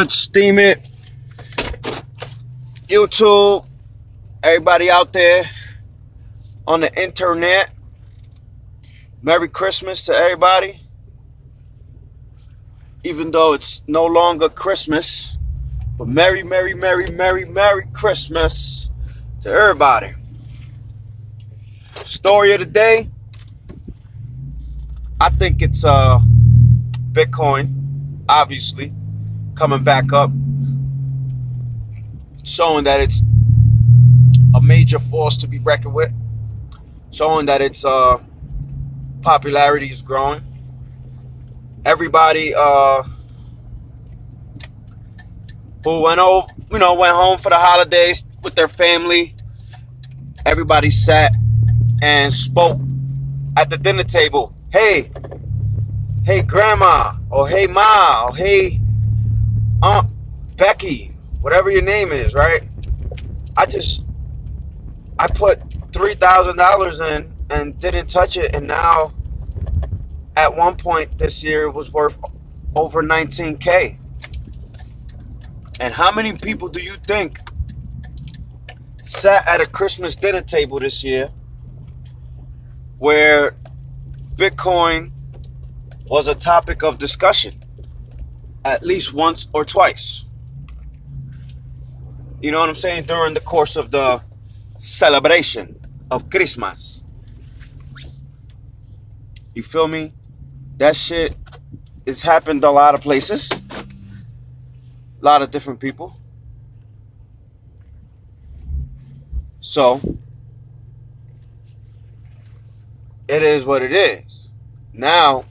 Punch, Steam It, YouTube, everybody out there on the internet. Merry Christmas to everybody. Even though it's no longer Christmas, but Merry Christmas to everybody. Story of the day, I think it's Bitcoin, obviously, coming back up, showing that it's a major force to be reckoned with, showing that its popularity is growing. Everybody who went home for the holidays with their family, everybody sat and spoke at the dinner table. Hey grandma, or hey ma, or hey Aunt Becky, whatever your name is, right? I put $3,000 in and didn't touch it, and now at one point this year it was worth over 19K. And how many people do you think sat at a Christmas dinner table this year where Bitcoin was a topic of discussion at least once or twice? You know what I'm saying? During the course of the celebration of Christmas. You feel me? That shit has happened a lot of places. A lot of different people. So, it is what it is. Now,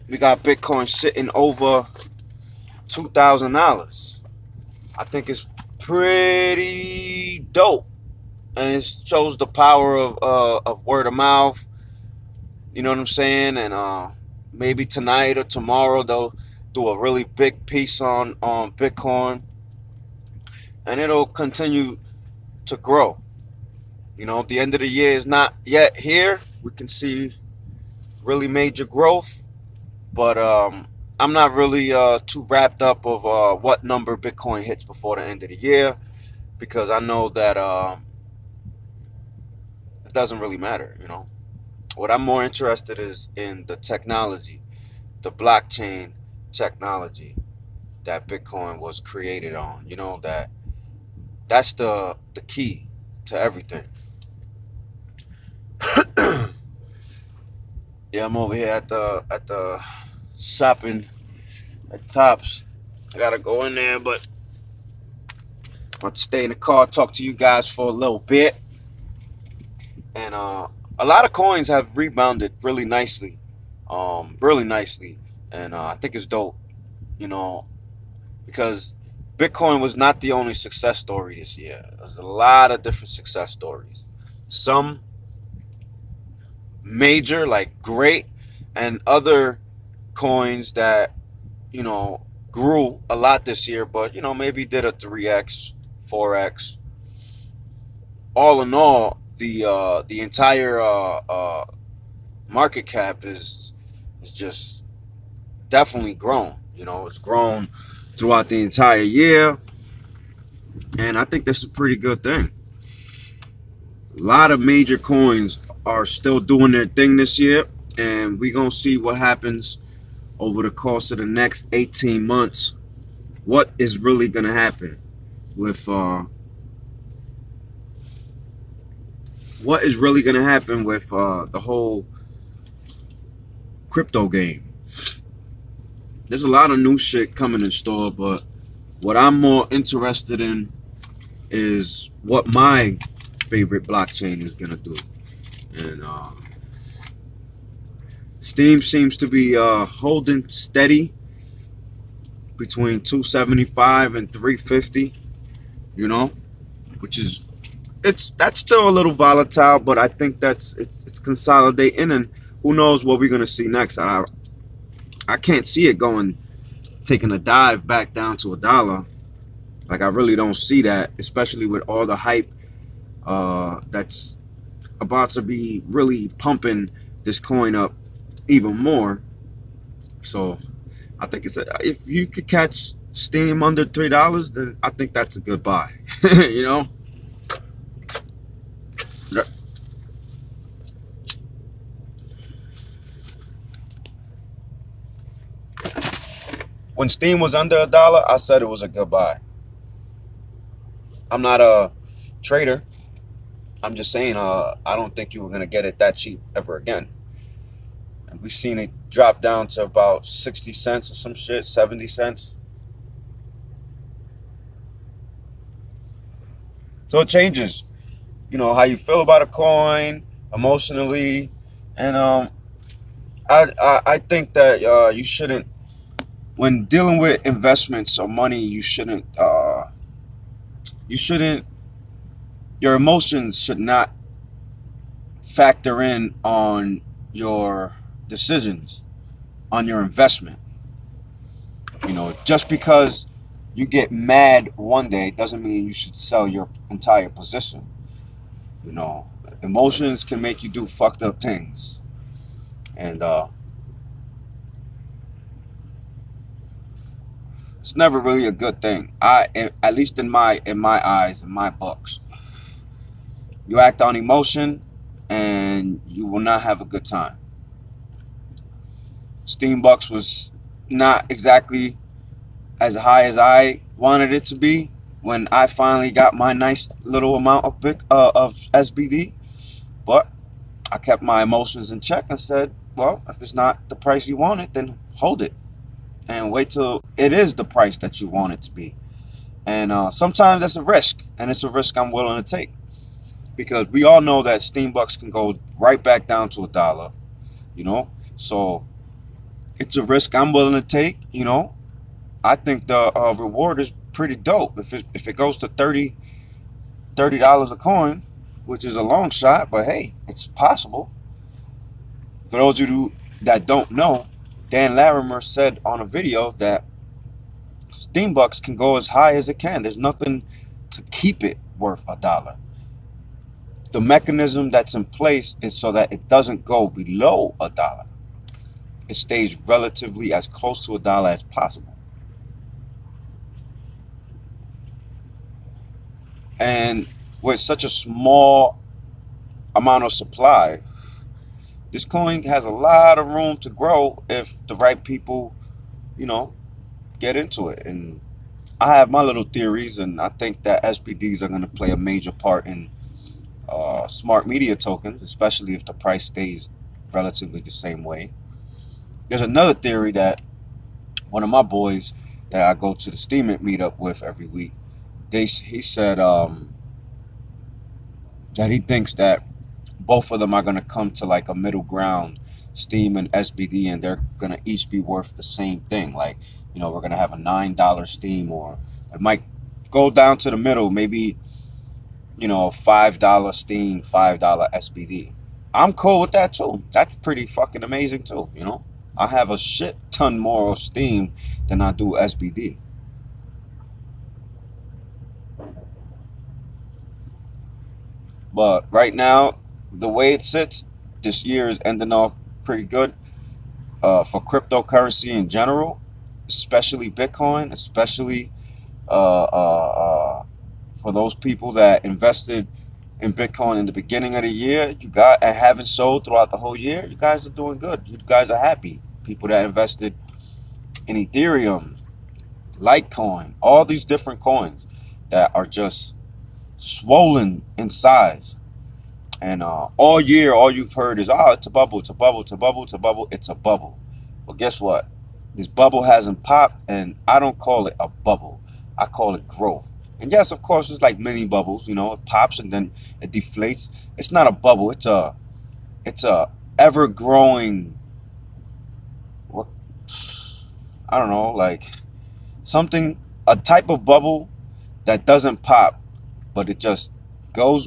we got Bitcoin sitting over $2,000. I think it's pretty dope. And it shows the power of word of mouth. You know what I'm saying? And maybe tonight or tomorrow they'll do a really big piece on Bitcoin. And it'll continue to grow. You know, the end of the year is not yet here. We can see really major growth. But I'm not really too wrapped up of what number Bitcoin hits before the end of the year. Because I know that it doesn't really matter, you know. What I'm more interested is in the technology, the blockchain technology that Bitcoin was created on. You know, that's the key to everything. Yeah, I'm over here at the shopping at Tops. I gotta go in there, but I want to stay in the car, talk to you guys for a little bit. And a lot of coins have rebounded really nicely, and I think it's dope, you know, because Bitcoin was not the only success story this year. There's a lot of different success stories. Some major, like great, and other coins that, you know, grew a lot this year, but, you know, maybe did a 3x, 4x. All in all, the entire market cap is just definitely grown. You know, it's grown throughout the entire year, and I think that's a pretty good thing. A lot of major coins are still doing their thing this year, and we're gonna see what happens over the course of the next 18 months. What is really gonna happen with the whole crypto game? There's a lot of new shit coming in store, but what I'm more interested in is what my favorite blockchain is gonna do. And Steem seems to be holding steady between 275 and 350, you know, which is that's still a little volatile, but I think it's consolidating, and who knows what we're gonna see next. I can't see it taking a dive back down to $1. Like, I really don't see that, especially with all the hype that's about to be really pumping this coin up even more. So I think if you could catch Steam under $3, then I think that's a good buy. You know? When Steam was under $1, I said it was a good buy. I'm not a trader. I'm just saying, I don't think you were gonna get it that cheap ever again. And we've seen it drop down to about 60 cents or some shit, 70 cents. So it changes, how you feel about a coin emotionally, and I think that you shouldn't, when dealing with investments or money, you shouldn't your emotions should not factor in on your decisions on your investment. Just because you get mad one day doesn't mean you should sell your entire position. Emotions can make you do fucked up things, and it's never really a good thing. At least in my eyes, in my books, you act on emotion, and you will not have a good time. Steambucks was not exactly as high as I wanted it to be when I finally got my nice little amount of SBD, but I kept my emotions in check and said, well, if it's not the price you want it, then hold it and wait till it is the price that you want it to be. And sometimes that's a risk, and it's a risk I'm willing to take, because we all know that Steambucks can go right back down to $1, so it's a risk I'm willing to take. I think the reward is pretty dope. If it goes to $30 a coin, which is a long shot, but hey, it's possible. For those of you that don't know, Dan Larimer said on a video that Steambucks can go as high as it can. There's nothing to keep it worth $1. The mechanism that's in place is so that it doesn't go below $1. It stays relatively as close to $1 as possible. And with such a small amount of supply, this coin has a lot of room to grow if the right people, get into it. And I have my little theories, and I think that SPDs are going to play a major part in smart media tokens, especially if the price stays relatively the same way. There's another theory that one of my boys that I go to the Steemit meetup with every week, he said that he thinks that both of them are going to come to like a middle ground, Steem and SBD, and they're going to each be worth the same thing. Like, we're going to have a $9 Steem, or it might go down to the middle, maybe, $5 Steem, $5 SBD. I'm cool with that too. That's pretty fucking amazing too, I have a shit ton more of Steem than I do SBD. But right now, the way it sits, this year is ending off pretty good for cryptocurrency in general, especially Bitcoin, especially for those people that invested in Bitcoin in the beginning of the year. You got and haven't sold throughout the whole year. You guys are doing good. You guys are happy. People that invested in Ethereum, Litecoin, all these different coins that are just swollen in size. And all year, all you've heard is, it's a bubble, it's a bubble, it's a bubble, it's a bubble, it's a bubble. Well, guess what? This bubble hasn't popped, and I don't call it a bubble. I call it growth. And yes, of course, it's like mini bubbles. It pops and then it deflates. It's not a bubble. It's a ever growing. I don't know, like a type of bubble that doesn't pop, but it just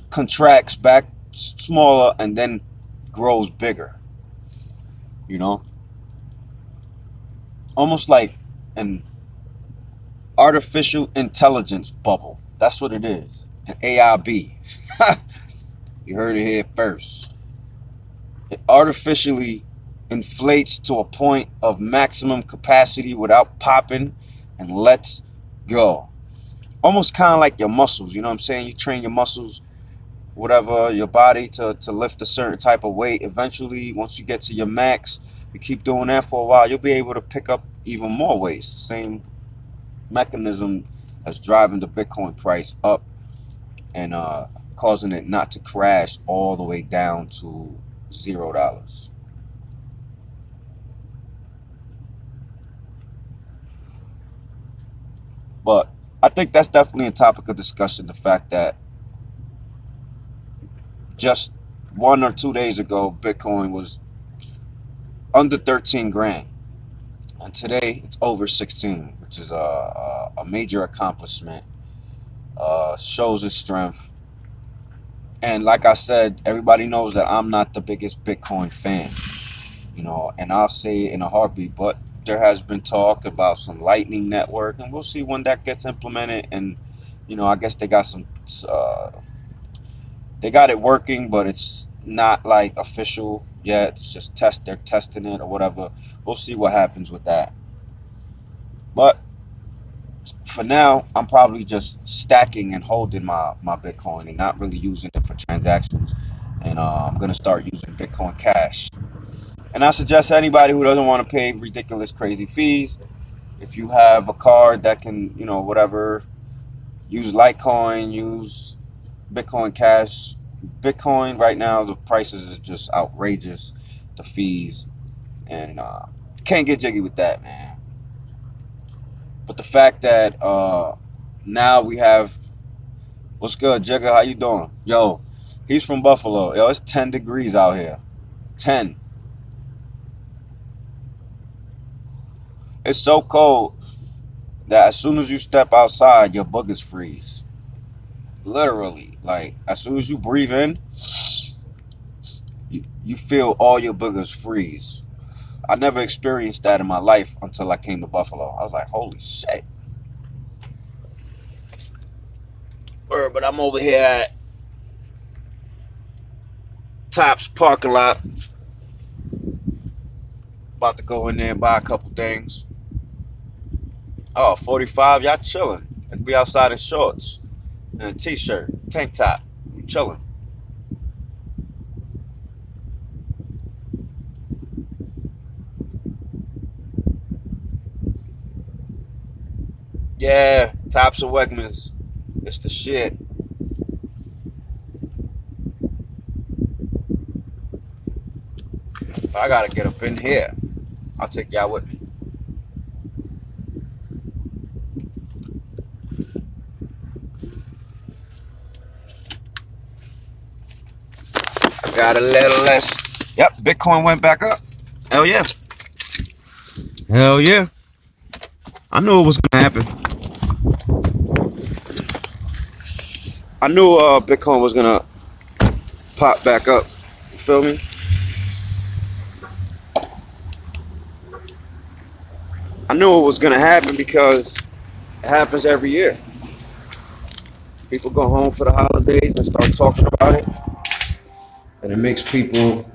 contracts back smaller and then grows bigger. Almost like an artificial intelligence bubble. That's what it is. An AIB. You heard it here first. It artificially inflates to a point of maximum capacity without popping, and let's go. Almost kind of like your muscles, you know what I'm saying? You train your muscles, whatever, your body to lift a certain type of weight. Eventually, once you get to your max, you keep doing that for a while, you'll be able to pick up even more weights. Same mechanism as driving the Bitcoin price up and causing it not to crash all the way down to $0. But I think that's definitely a topic of discussion. The fact that just 1 or 2 days ago, Bitcoin was under 13 grand. And today it's over 16, which is a major accomplishment. Shows its strength. And like I said, everybody knows that I'm not the biggest Bitcoin fan, and I'll say it in a heartbeat, but there has been talk about some Lightning Network, and we'll see when that gets implemented. And, I guess they got they got it working, but it's not like official yet. It's just they're testing it or whatever. We'll see what happens with that. But for now, I'm probably just stacking and holding my Bitcoin and not really using it for transactions. And I'm going to start using Bitcoin Cash. And I suggest anybody who doesn't want to pay ridiculous, crazy fees, if you have a card that can, whatever, use Litecoin, use Bitcoin Cash. Bitcoin right now, the prices is just outrageous, the fees. And can't get jiggy with that, man. But the fact that now we have, what's good, Jigga? How you doing? Yo, he's from Buffalo. Yo, it's 10 degrees out here. 10. It's so cold that as soon as you step outside, your boogers freeze. Literally. Like, as soon as you breathe in, you feel all your boogers freeze. I never experienced that in my life until I came to Buffalo. I was like, holy shit. But I'm over here at Tops parking lot. About to go in there and buy a couple things. Oh, 45, y'all chilling. I could be outside in shorts and a t-shirt, tank top. I'm chilling. Yeah, Tops of Wegmans. It's the shit. I gotta get up in here. I'll take y'all with me. I got a little less. Yep, Bitcoin went back up. Hell yeah. Hell yeah. I knew it was gonna happen. I knew Bitcoin was gonna pop back up. You feel me? I knew it was gonna happen because it happens every year. People go home for the holidays and start talking about it, and it makes people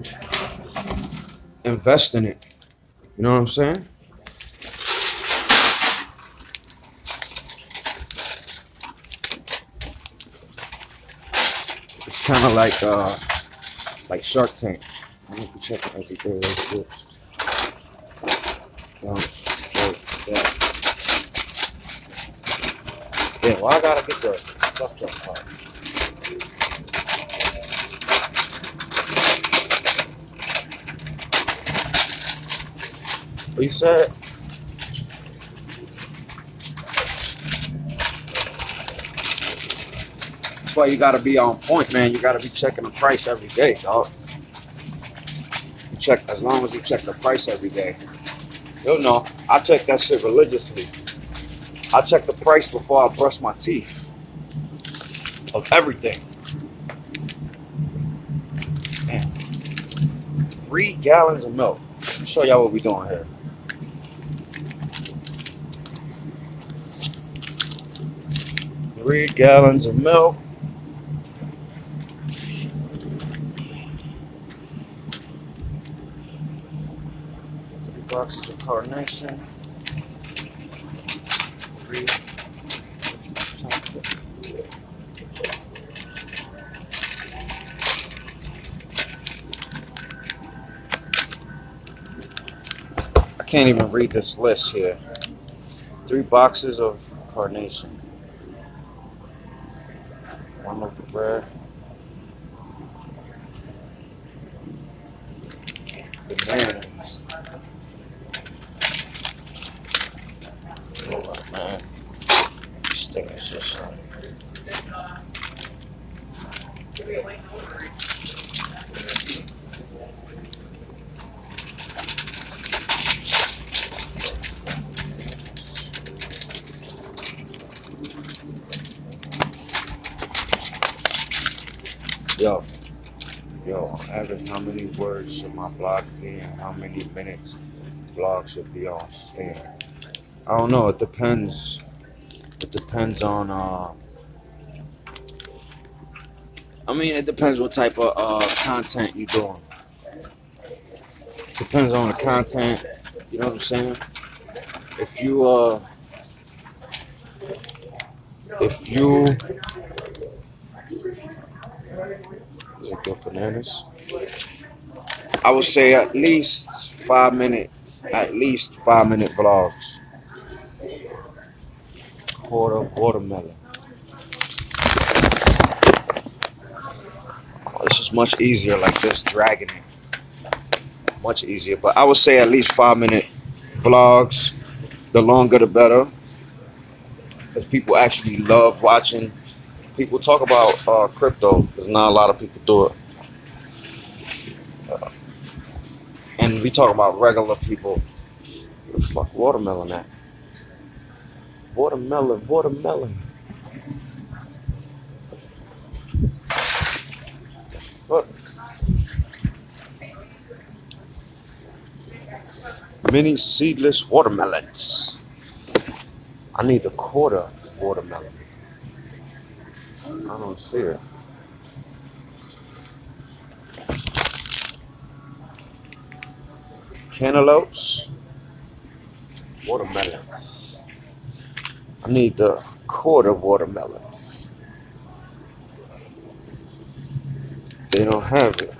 invest in it. You know what I'm saying? It's kind of like Shark Tank. I need to check it every day. Let's do it. Yeah, well, I gotta get the stuff jump part. What you said? That's why you gotta be on point, man. You gotta be checking the price every day, dog. You check, as long as you check the price every day. You'll know. I check that shit religiously. I check the price before I brush my teeth. Of everything. Man. 3 gallons of milk. Let me show y'all what we're doing here. Three gallons of milk. 3 boxes of Carnation. can't even read this list here. 3 boxes of carnation. 1 of the red. Bananas. Oh man. This thing is just yo. Yo, on average, how many words should my blog be and how many minutes blog should be on stand? I don't know. It depends. It depends on. I mean, it depends what type of content you're doing. Depends on the content. You know what I'm saying? If you like your bananas, I would say at least 5 minute vlogs. Quarter watermelon. This is much easier like this, dragging it. Much easier. But I would say at least 5 minute vlogs. The longer the better. Because people actually love watching people talk about crypto. Because not a lot of people do it. And we talk about regular people. Where the fuck watermelon at? Watermelon. Look. Mini seedless watermelons. I need the quarter watermelon. I don't see it. Cantaloupes. Watermelon. I need the quarter watermelons. They don't have it.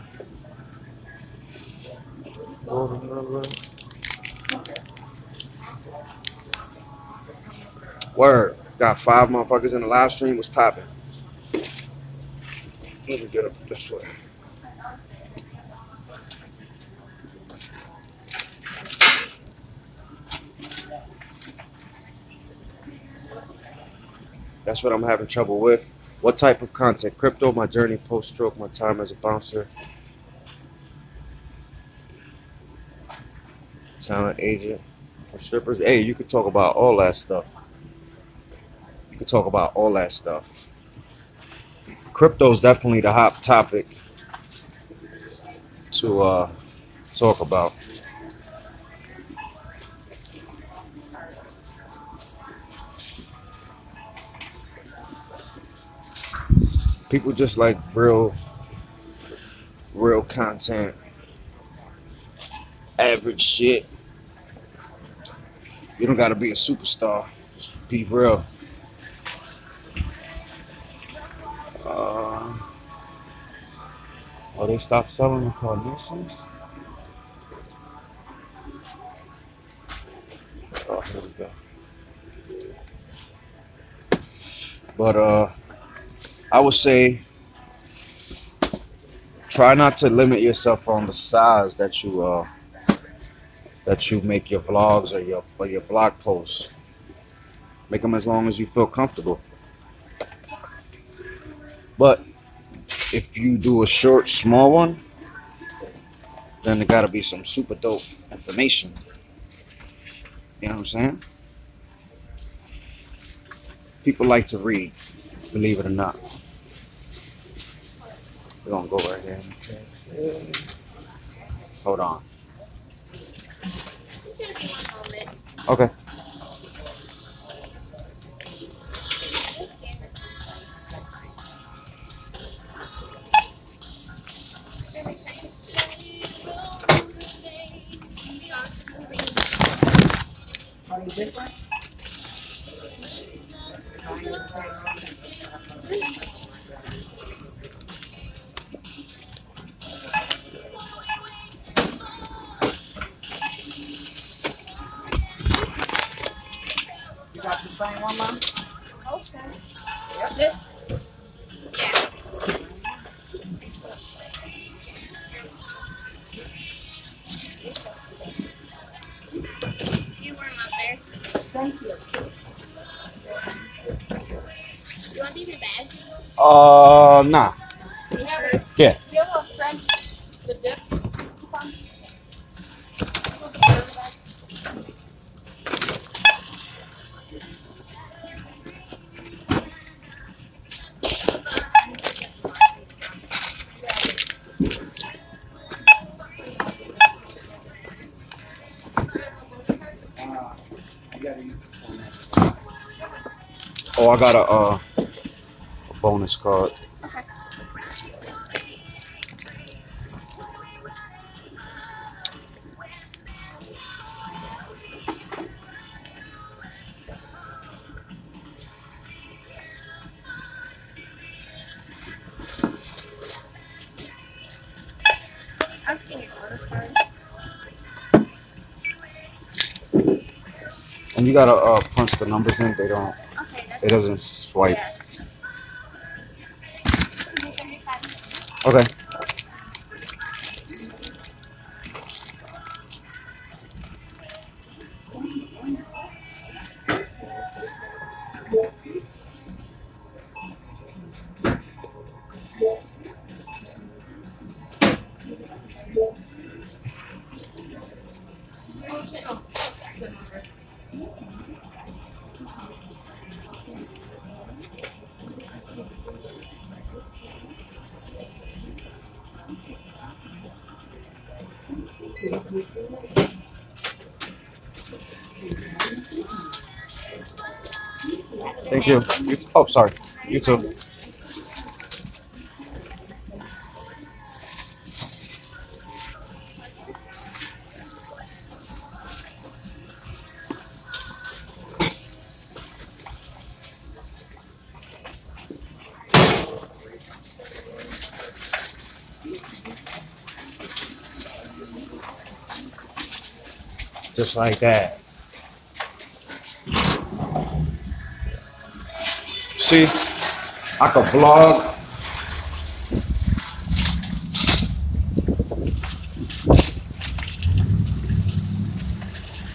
Watermelon. Word. Got 5 motherfuckers in the live stream. Was popping. Let me get up this way. That's what I'm having trouble with. What type of content? Crypto, my journey post-stroke, my time as a bouncer, talent agent, or strippers. Hey, you could talk about all that stuff. You could talk about all that stuff. Crypto is definitely the hot topic to talk about. People just like real content, average shit. You don't gotta be a superstar. Just be real. Oh, they stopped selling the carnations? Oh, here we go. But I would say try not to limit yourself on the size that you make your vlogs or your blog posts. Make them as long as you feel comfortable. But if you do a short, small one, then there gotta be some super dope information. You know what I'm saying? People like to read, believe it or not. We're gonna go right here. Hold on. Just gonna be one moment. Okay. Okay. This. Yeah. You warm up there. Thank you. You want these in bags? Nah. You sure? Yeah. Do you have a French the dip coupon? Oh, I got a bonus card. Okay. I was getting your bonus card. And you gotta punch the numbers in. They don't. Okay, that's It doesn't swipe. Yeah. Okay. Thank you. Oh, sorry. You too. Just like that. See, I could vlog.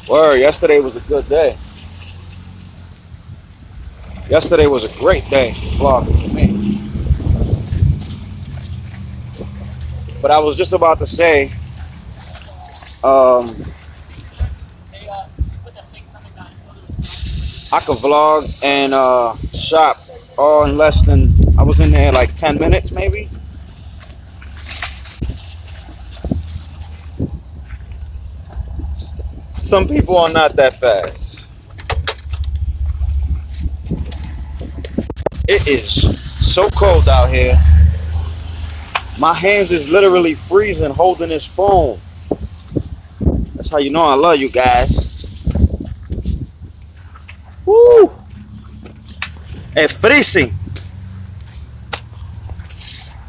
Word, yesterday was a good day. Yesterday was a great day vlogging for me. But I was just about to say, I could vlog and shop all in less than, I was in there like 10 minutes maybe. Some people are not that fast. It is so cold out here. My hands is literally freezing holding this phone. That's how you know I love you guys. Woo! Es freezing.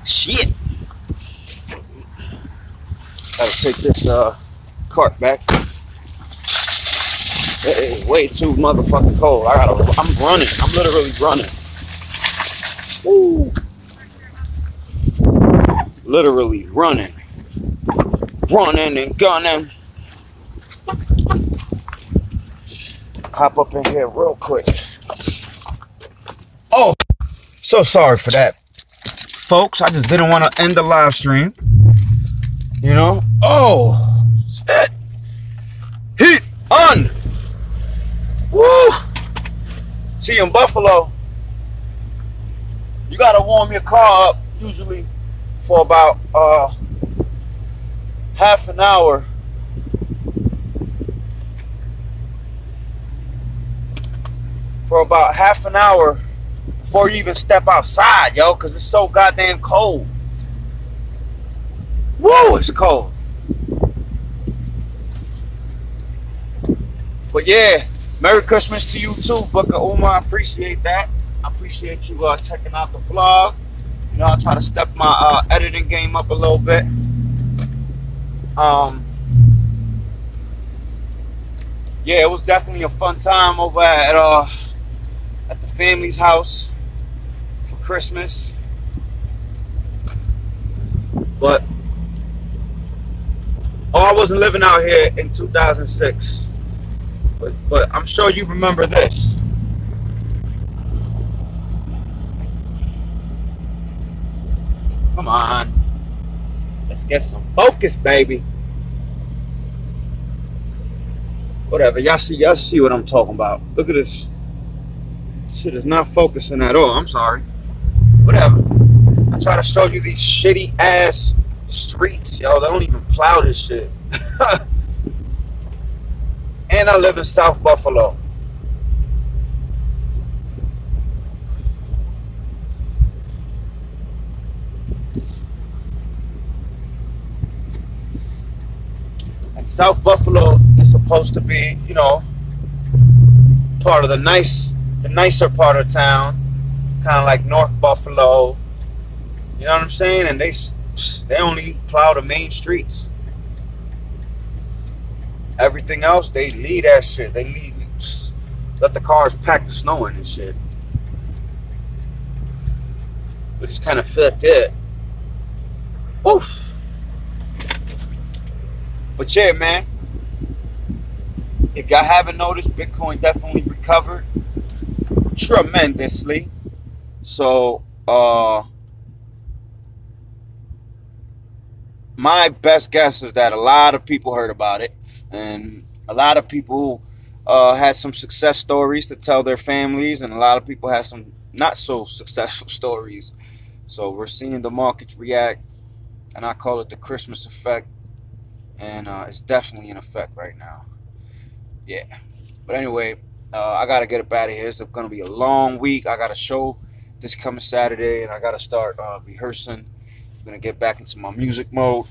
Shit. Gotta take this cart back. It is way too motherfucking cold. I'm running. I'm literally running. Woo! Literally running. Running and gunning. Hop up in here real quick. Oh, so sorry for that, folks. I just didn't want to end the live stream. You know? Oh, shit. Heat on. Woo! See, in Buffalo, you gotta warm your car up usually for about half an hour. For about half an hour before you even step outside, yo, because it's so goddamn cold. Woo, it's cold. But yeah, Merry Christmas to you too, Booker Uma. I appreciate that. I appreciate you checking out the vlog. You know, I try to step my editing game up a little bit. Yeah, it was definitely a fun time over at family's house for Christmas. But I wasn't living out here in 2006. But I'm sure you remember this. Come on. Let's get some focus, baby. Whatever. Y'all see what I'm talking about. Look at this. Shit is not focusing at all. I'm sorry. Whatever. I try to show you these shitty ass streets. Yo, they don't even plow this shit. And I live in South Buffalo. And South Buffalo is supposed to be, you know, part of the nicer part of town, kind of like North Buffalo. You know what I'm saying? And they only plow the main streets. Everything else, they leave that shit. They let the cars pack the snow in and shit. Which is kind of fucked up. Oof. But yeah, man. If y'all haven't noticed, Bitcoin definitely recovered tremendously. So, my best guess is that a lot of people heard about it. And a lot of people had some success stories to tell their families, and a lot of people had some not so successful stories. So we're seeing the markets react, and I call it the Christmas effect, and it's definitely in effect right now. Yeah. But anyway, I gotta get up out of here. It's gonna be a long week. I got a show this coming Saturday, and I gotta start rehearsing. I'm gonna get back into my music mode.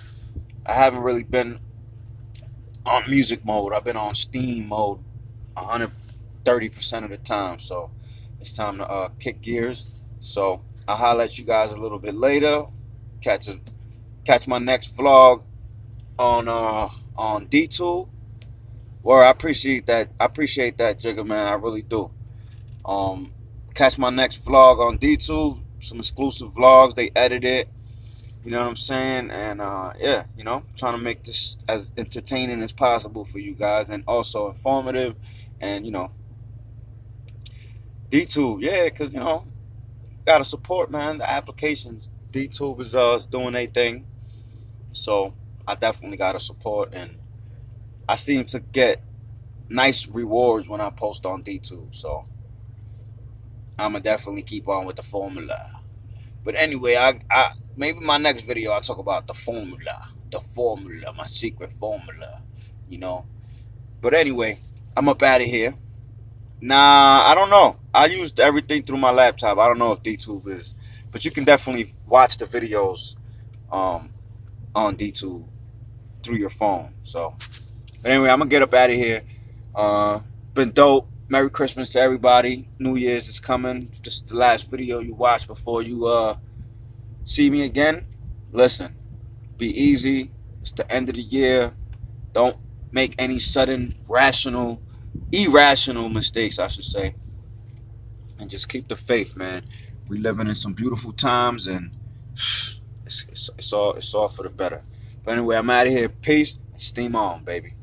I haven't really been on music mode. I've been on Steam mode 130% of the time. So it's time to kick gears. So I'll holler at you guys a little bit later. Catch my next vlog on DTube. Where I appreciate that. I appreciate that, Jigga, man. I really do. Catch my next vlog on DTube. Some exclusive vlogs. They edit it. You know what I'm saying? And yeah, you know, trying to make this as entertaining as possible for you guys, and also informative. And you know, DTube, yeah, because you know, gotta support, man, the applications. DTube is doing their thing, so I definitely gotta support, and I seem to get nice rewards when I post on DTube, so I'ma definitely keep on with the formula. But anyway, I maybe my next video I'll talk about the formula, my secret formula, you know. But anyway, I'm up out of here. Nah, I don't know. I used everything through my laptop. I don't know if DTube is, but you can definitely watch the videos on DTube through your phone. So, but anyway, I'm gonna get up out of here. Been dope. Merry Christmas to everybody. New Year's is coming. This is the last video you watch before you see me again. Listen, be easy. It's the end of the year. Don't make any sudden irrational mistakes, I should say. And just keep the faith, man. We living in some beautiful times, and it's all for the better. But anyway, I'm out of here. Peace. Steam on, baby.